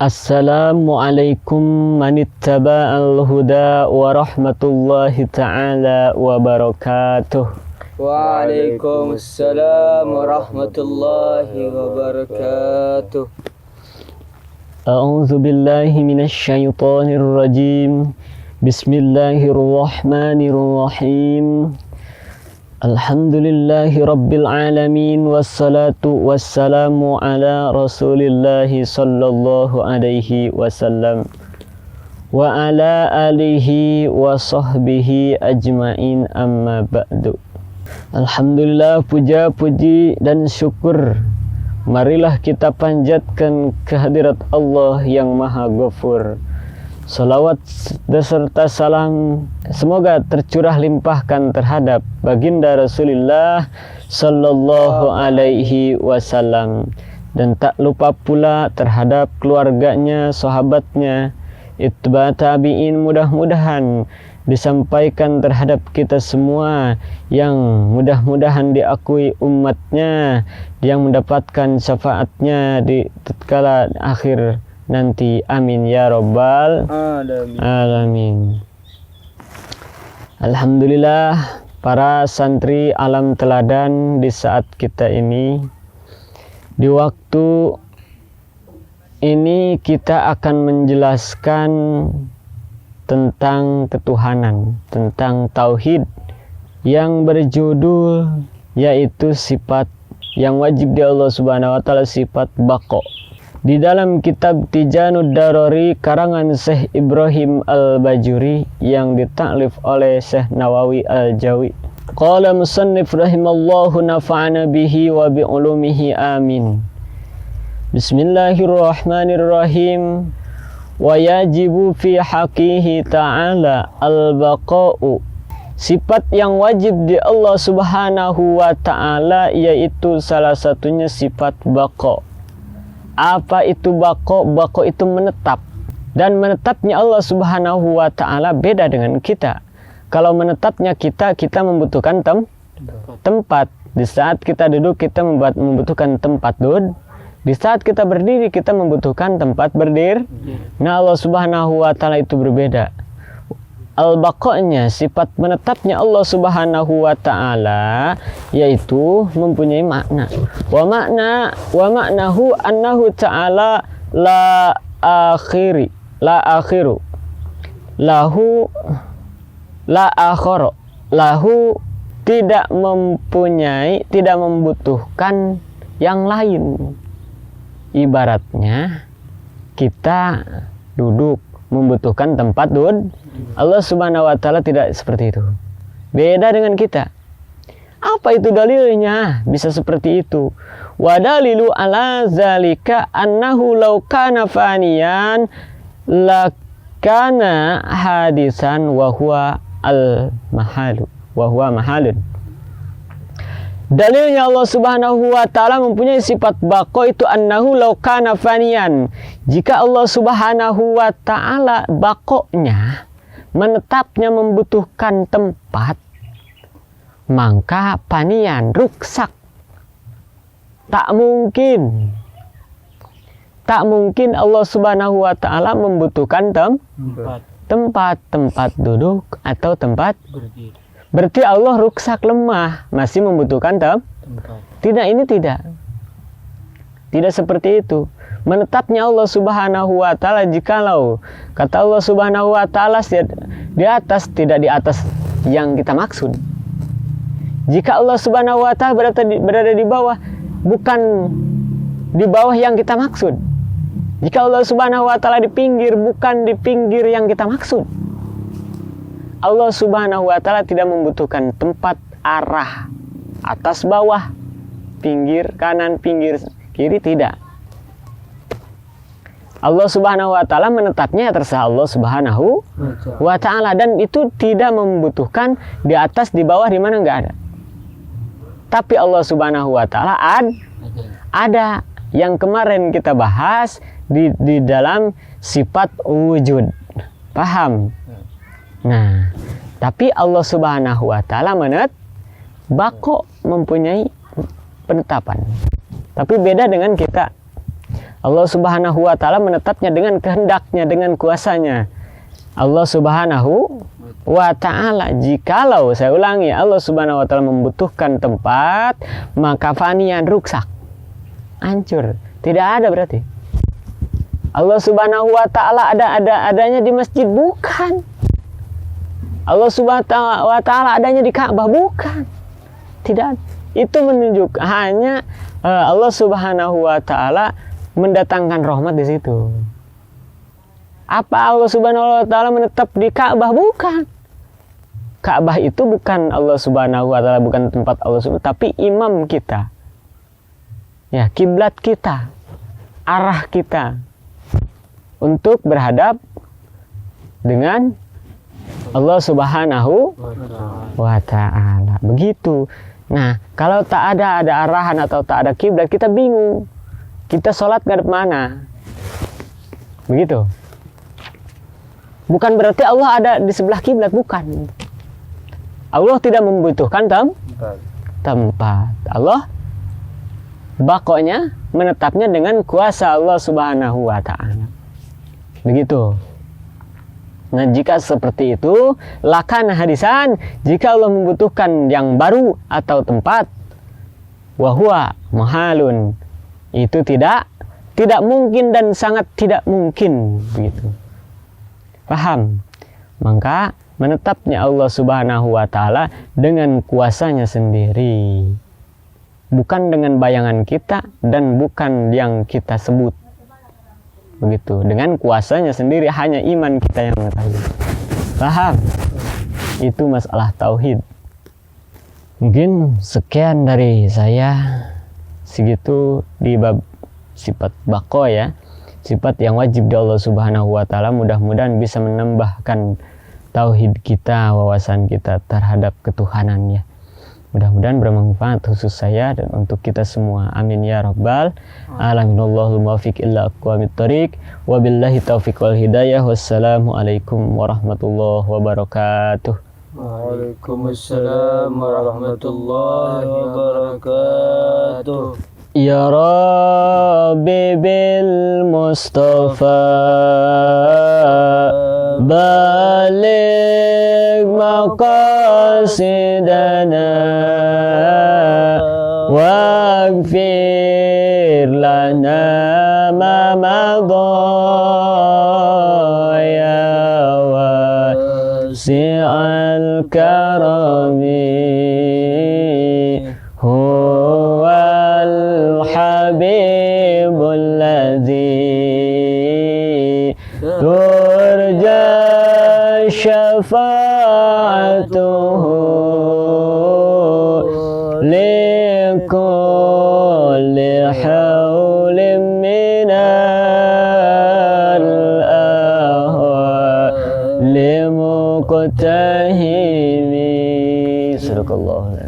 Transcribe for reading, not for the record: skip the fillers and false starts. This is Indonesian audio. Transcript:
Assalamualaikum manittaba'al huda wa rahmatullahi ta'ala wa barakatuh. Waalaikumsalam warahmatullahi wabarakatuh. A'udzu billahi minasy syaithanir rajim. Bismillahirrahmanirrahim. Alhamdulillahi rabbil alamin, wassalatu wassalamu ala rasulillahi sallallahu alaihi wasallam wa ala alihi wa sahbihi ajmain, amma ba'du. Alhamdulillah, puja puji dan syukur marilah kita panjatkan kehadirat Allah yang Maha Ghafur. Salawat beserta salam semoga tercurah limpahkan terhadap baginda Rasulullah sallallahu alaihi wasallam, dan tak lupa pula terhadap keluarganya, sahabatnya, itba' tabi'in. Mudah-mudahan disampaikan terhadap kita semua, yang mudah-mudahan diakui umatnya, yang mendapatkan syafaatnya di tatkala akhir nanti. Amin ya rabbal alamin. Alhamdulillah, para santri alam teladan, di saat kita ini, di waktu ini kita akan menjelaskan tentang ketuhanan, tentang tauhid, yang berjudul yaitu sifat yang wajib di Allah Subhanahu wa taala, sifat baqa. Di dalam kitab Tijanud Darori karangan Syekh Ibrahim Al-Bajuri yang ditaklif oleh Syekh Nawawi Al-Jawi. Qala musannif rahimallahu nafa'ana bihi wa bi ulumihi, amin. Bismillahirrahmanirrahim. Wa yajibu fi haqihi ta'ala al-baqa'u. Sifat yang wajib di Allah Subhanahu wa ta'ala yaitu salah satunya sifat baqa. Apa itu baqa? Baqa itu menetap, dan menetapnya Allah Subhanahu wa ta'ala beda dengan kita. Kalau menetapnya kita membutuhkan tempat. Di saat kita duduk kita membutuhkan tempat duduk. Di saat kita berdiri kita membutuhkan tempat berdiri. Nah, Allah Subhanahu wa ta'ala itu berbeda. Al-baqa'nya, sifat menetapnya Allah Subhanahu wa ta'ala yaitu mempunyai makna. Wa ma'nahu annahu ta'ala la akhiru lahu la akhara lahu, tidak membutuhkan yang lain. Ibaratnya kita duduk membutuhkan tempat duduk, Allah Subhanahu wa ta'ala tidak seperti itu, beda dengan kita. Apa itu dalilnya bisa seperti itu? Wa dalilu ala zalika annahu law kana faniyan lakana hadisan wa huwa al-mahalu wa huwa mahalun. Dalilnya Allah Subhanahu wa ta'ala mempunyai sifat baqa itu annahu law kana faniyan. Jika Allah Subhanahu wa ta'ala baqa'nya, menetapnya membutuhkan tempat, maka faniyan, ruksak. Tak mungkin Allah Subhanahu wa ta'ala membutuhkan tempat duduk atau tempat berdiri. Berarti Allah ruksak, lemah, masih membutuhkan tempat. Tidak seperti itu. Menetapnya Allah Subhanahu wa ta'ala, jikalau kata Allah Subhanahu wa ta'ala di atas, tidak di atas yang kita maksud. Jika Allah Subhanahu wa ta'ala berada di bawah, bukan di bawah yang kita maksud. Jika Allah Subhanahu wa ta'ala di pinggir, bukan di pinggir yang kita maksud. Allah Subhanahu wa ta'ala tidak membutuhkan tempat arah atas bawah, pinggir kanan, pinggir kiri, tidak. Allah Subhanahu wa ta'ala menetapnya terserah Allah Subhanahu wa ta'ala, dan itu tidak membutuhkan di atas, di bawah, di mana, enggak ada. Tapi Allah Subhanahu wa ta'ala ada yang kemarin kita bahas di dalam sifat wujud. Paham? Nah, tapi Allah Subhanahu wa ta'ala baqa, mempunyai penetapan. Tapi beda dengan kita. Allah Subhanahu wa Ta'ala menetapnya dengan kehendaknya, dengan kuasanya. Allah Subhanahu wa Ta'ala, jikalau, saya ulangi, Allah Subhanahu wa Ta'ala membutuhkan tempat, maka fanian, rusak, hancur, tidak ada berarti. Allah Subhanahu wa Ta'ala adanya di masjid, bukan. Allah Subhanahu wa Ta'ala adanya di Ka'bah, bukan. Tidak. Itu menunjuk hanya Allah Subhanahu wa Ta'ala mendatangkan rahmat di situ. Apa Allah Subhanahu wa Ta'ala menetap di Ka'bah? Bukan. Ka'bah itu bukan Allah Subhanahu wa Ta'ala, bukan tempat Allah Subhanahu, tapi imam kita. Ya, kiblat kita, arah kita untuk berhadap dengan Allah Subhanahu wa Ta'ala. Begitu. Nah, kalau tak ada arahan atau tak ada kiblat, kita bingung. Kita sholat ngadep mana? Begitu. Bukan berarti Allah ada di sebelah kiblat, bukan. Allah tidak membutuhkan tempat. Allah bakonya menetapnya dengan kuasa Allah Subhanahu wa Ta'ala. Begitu. Nah, jika seperti itu, lakana hadisan, jika Allah membutuhkan yang baru atau tempat, wahwa mahalun, itu tidak mungkin dan sangat tidak mungkin, begitu. Paham? Maka menetapnya Allah Subhanahu wa Ta'ala dengan kuasanya sendiri, bukan dengan bayangan kita dan bukan yang kita sebut. Begitu, dengan kuasanya sendiri, hanya iman kita yang mengetahui. Paham? Itu masalah tauhid. Mungkin sekian dari saya, segitu di bab sifat baqo ya, sifat yang wajib di Allah Subhanahu wa Ta'ala. Mudah-mudahan bisa menambahkan tauhid kita, wawasan kita terhadap ketuhanannya. Mudah-mudahan bermanfaat khusus saya dan untuk kita semua. Amin ya rabbal alamin. Allahul muwaffiq illa aqwamit thoriq. Wabillahi taufiq wal hidayah. Wassalamualaikum warahmatullahi wabarakatuh. Waalaikumsalam warahmatullahi wabarakatuh. Ya Rabbi bil Mustafa balik maqasidana waghfir lana ma madha ya wasi'al karami huwal habibul ladzi turja syafa'atuhu likulli hawlim minal ahwa limuqtahimi. Sadaqallahu